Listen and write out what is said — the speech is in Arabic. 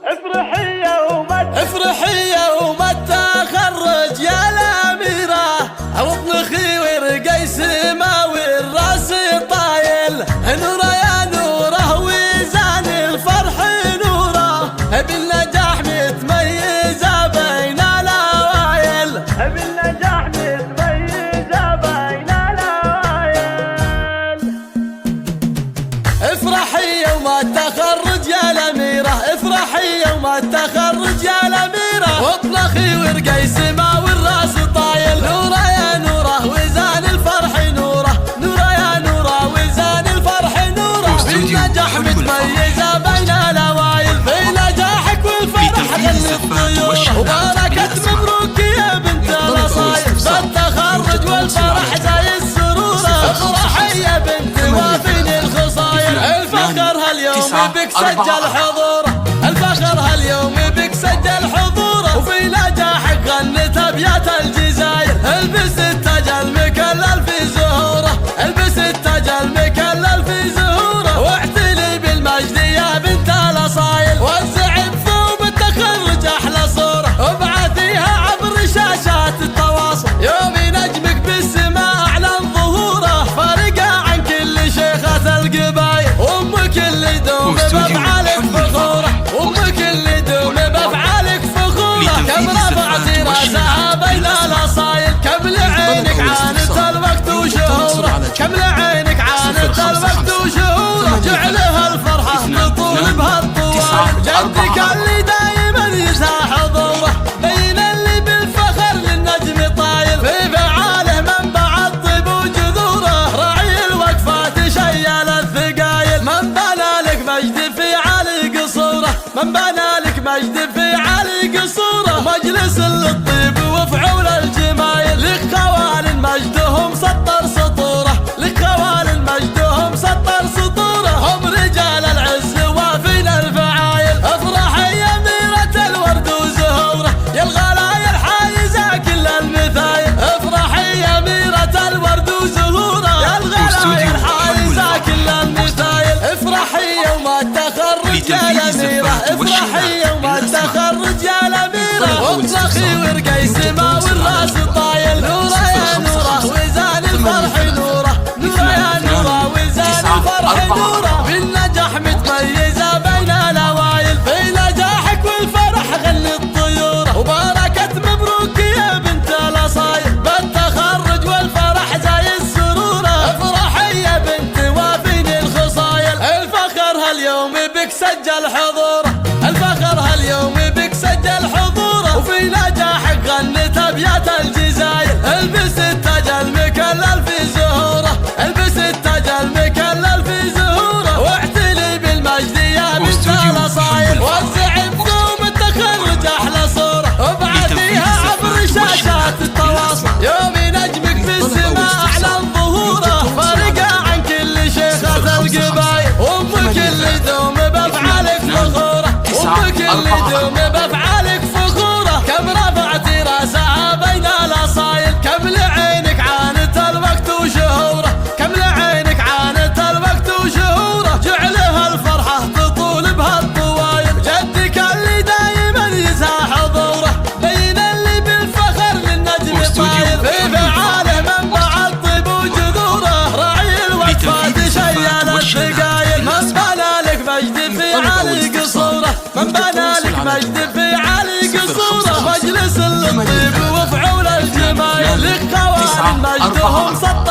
افرحي يوم التخرج يا الأميرة، واطلخي ورقي سماوي الراس طايل، نوره يا نوره وزان الفرح نوره، بالنجاح متميزة بين الأوائل، بالنجاح متميزة بين الأوائل. افرحي يوم التخرج يا الأميرة، افرحي يوم التخرج يا الأميرة، واطلخي ورقي سماوي الراس طايل، نوره يا نوره وزان الفرح نوره، نوره يا نوره وزان الفرح نوره، بالنجاح متميزة بين الأوائل، في نجاحك والفرح غني الطيور، وبركة مبروك يا بنت الأصايل، بالتخرج والفرح زي السرورة، افرحي يا بنت وافيني الخصايل، الفخر هاليوم بك سجل حضوره، الفخر هاليوم بك سجل حضوره، وفي نجاحك غنت ابيات الجزاير، البس التاج المكلل في زهوره، البس التاج المكلل في زهوره، واعتلي بالمجد يا بنت الاصايل، وزعي بثوب التخرج احلى صوره، وابعثيها عبر شاشات التواصل، يوم نجمك بالسماء اعلن ظهوره، فارقه عن كل شيخات القبايل، وامك اللي دوم بافعالك فخوره، وامك اللي دوم بافعالك فخوره، كم رفعتي راسها بين الاصايل، كم لعينك عانت الوقت وشهوره، كم لعينك عانت الوقت وشهوره، جعلها الفرحه تطول بهالطوال، جدك اللي دايما يزها حضوره، بين اللي بالفخر للنجم طايل، في فعاله منبع الطيب وجذوره، راعي الوقفات شيال الثقايل، من بنى لك مجد في عالي قصوره، من بنى لك مجد في عالي قصوره، مجلس للطيب وفعول الجمايل، لك خوال مجدهم سطر سطوره، لك خوال مجدهم سطر سطوره، هم رجال العز وافين الفعايل، افرحي يا أميرة الورد وزهوره، يا الغلايا الحايزة كل المثايل، افرحي يا أميرة الورد وزهوره، يا الغلايا الحايزة كل المثايل، افرحي يوم التخرج يا الأميرة، افرحي يوم التخرج يا الأميرة، واطلخي ورقي سماوي الراس طايل، نوره يا نوره وزان الفرح نوره، نوره يا نوره وزان الفرح نوره، بالنجاح متميزة بين الأوائل، في نجاحك والفرح غني الطيور، وبركة مبروك يا بنت الأصايل، بالتخرج والفرح زي السرورة، افرحي يا بنت وافيني الخصايل، الفخر هاليوم بك سجل حضوره، الفخر هاليوم بك سجل حضوره، وفي نجاحك غنت ابيات الجزاير، البس التاج المكلل في زهوره، البس التاج المكلل في زهوره، واعتلي بالمجد يا بنت الاصايل، وزعي بثوب التخرج احلى صوره، وابعثيها عبر شاشات التواصل، يوم نجمك بالسماء اعلن ظهوره، فارقه عن كل شيخات القبايل، وامك اللي دوم بافعالك فخوره، وامك اللي دوم بافعالك فخوره، كم رفعتي راسها بين الاصايل، كم لعينك عانت الوقت وشهوره، كم لعينك عانت الوقت وشهوره، جعلها الفرحه تطول بهالطوايل، جدك اللي دايما يزها حضوره، بين اللي بالفخر للنجم طايل، في فعاله منبع الطيب وجذوره، راعي الوقفات شيال الثقايل، من بنى لك مجد في عالي قصوره، من بنى لك مجد في عالي قصوره، مجلس للطيب وفعول الجمايل، لك خوال مجدهم سطر